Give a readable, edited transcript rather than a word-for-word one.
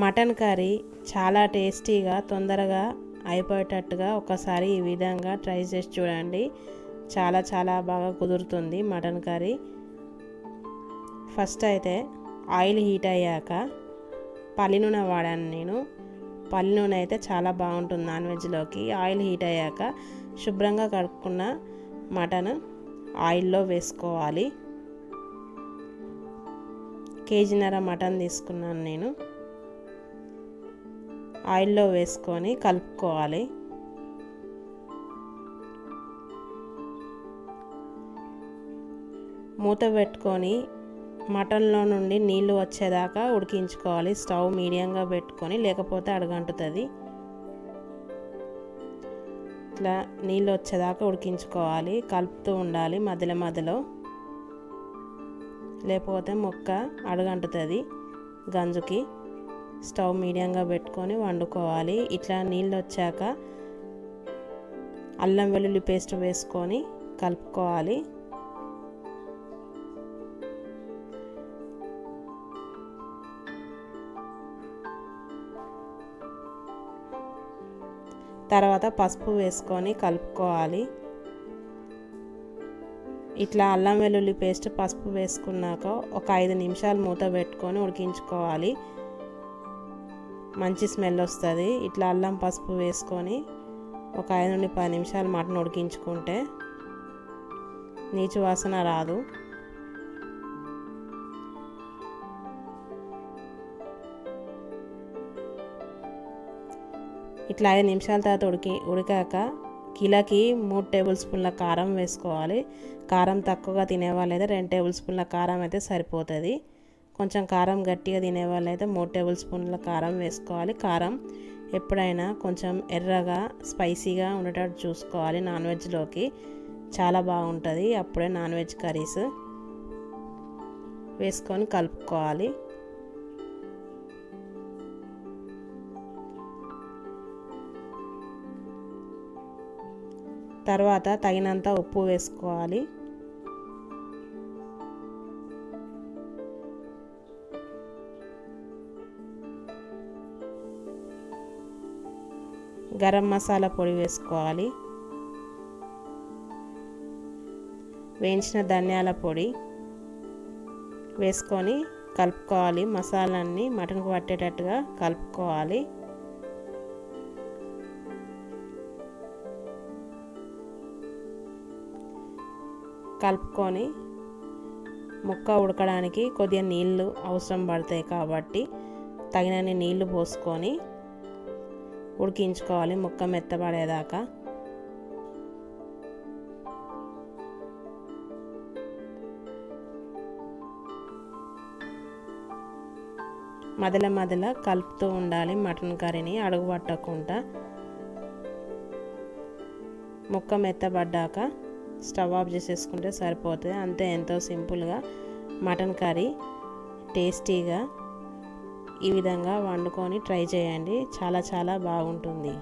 Mutton curry చాలా టేస్టీగా తొందరగా అయిపోయేటట్టుగా ఒకసారి ఈ విధంగా ట్రై చేసి చూడండి. చాలా చాలా బాగా కుదురుతుంది మటన్ కర్రీ. ఫస్ట్ అయితే ఆయిల్ హీట్ అయ్యాక పల్లి నూనె వాడాను నేను. పల్లి నూనె అయితే చాలా బాగుంటుంది నాన్ వెజ్లోకి. ఆయిల్ హీట్ అయ్యాక శుభ్రంగా కడుక్కున్న మటన్ ఆయిల్లో వేసుకోవాలి. కేజీన్నర మటన్ తీసుకున్నాను నేను. ఆయిల్లో వేసుకొని కలుపుకోవాలి. మూత పెట్టుకొని మటన్లో నుండి నీళ్లు వచ్చేదాకా ఉడికించుకోవాలి. స్టవ్ మీడియంగా పెట్టుకొని, లేకపోతే అడుగంటుతుంది. ఇట్లా నీళ్ళు వచ్చేదాకా ఉడికించుకోవాలి. కలుపుతూ ఉండాలి మధ్యలో మధ్యలో, లేకపోతే ముక్క అడుగంటుతుంది గంజుకి. స్టవ్ మీడియంగా పెట్టుకొని వండుకోవాలి. ఇట్లా నీళ్ళు వచ్చాక అల్లం వెల్లుల్లి పేస్ట్ వేసుకొని కలుపుకోవాలి. తర్వాత పసుపు వేసుకొని కలుపుకోవాలి. ఇట్లా అల్లం వెల్లుల్లి పేస్ట్ పసుపు వేసుకున్నాక ఒక 5 నిమిషాలు మూత పెట్టుకొని ఉడికించుకోవాలి. మంచి స్మెల్ వస్తుంది. ఇట్లా అల్లం పసుపు వేసుకొని ఒక 5 నుండి 10 నిమిషాలు మటన్ ఉడికించుకుంటే నీచు వాసన రాదు. ఇట్లా 5 నిమిషాల తర్వాత ఉడికాక కిలోకి 3 టేబుల్ స్పూన్ల కారం వేసుకోవాలి. కారం తక్కువగా తినేవాళ్ళైతే 2 టేబుల్ స్పూన్ల కారం అయితే సరిపోతుంది. కొంచెం కారం గట్టిగా తినేవాళ్ళైతే 3 టేబుల్ స్పూన్ల కారం వేసుకోవాలి. కారం ఎప్పుడైనా కొంచెం ఎర్రగా స్పైసీగా ఉండేటట్టు చూసుకోవాలి. నాన్ వెజ్లోకి చాలా బాగుంటుంది. అప్పుడే నాన్ వెజ్ కర్రీస్ వేసుకొని కలుపుకోవాలి. తర్వాత తగినంత ఉప్పు వేసుకోవాలి. గరం మసాలా పొడి వేసుకోవాలి. వేయించిన ధనియాల పొడి వేసుకొని కలుపుకోవాలి. మసాలాన్ని మటన్కు పట్టేటట్టుగా కలుపుకోవాలి. కలుపుకొని ముక్క ఉడకడానికి కొద్దిగా నీళ్ళు అవసరం పడతాయి కాబట్టి తగినన్ని నీళ్లు పోసుకొని ఉడికించుకోవాలి ముక్క మెత్తబడేదాకా. మధ్యలో మధ్యలో కలుపుతూ ఉండాలి మటన్ కర్రీని అడుగు పట్టకుండా. ముక్క మెత్తబడ్డాక స్టవ్ ఆఫ్ చేసేసుకుంటే సరిపోతుంది. అంతే, ఎంతో సింపుల్గా మటన్ కర్రీ టేస్టీగా ఈ విధంగా వండుకొని ట్రై చేయండి. చాలా చాలా బాగుంటుంది.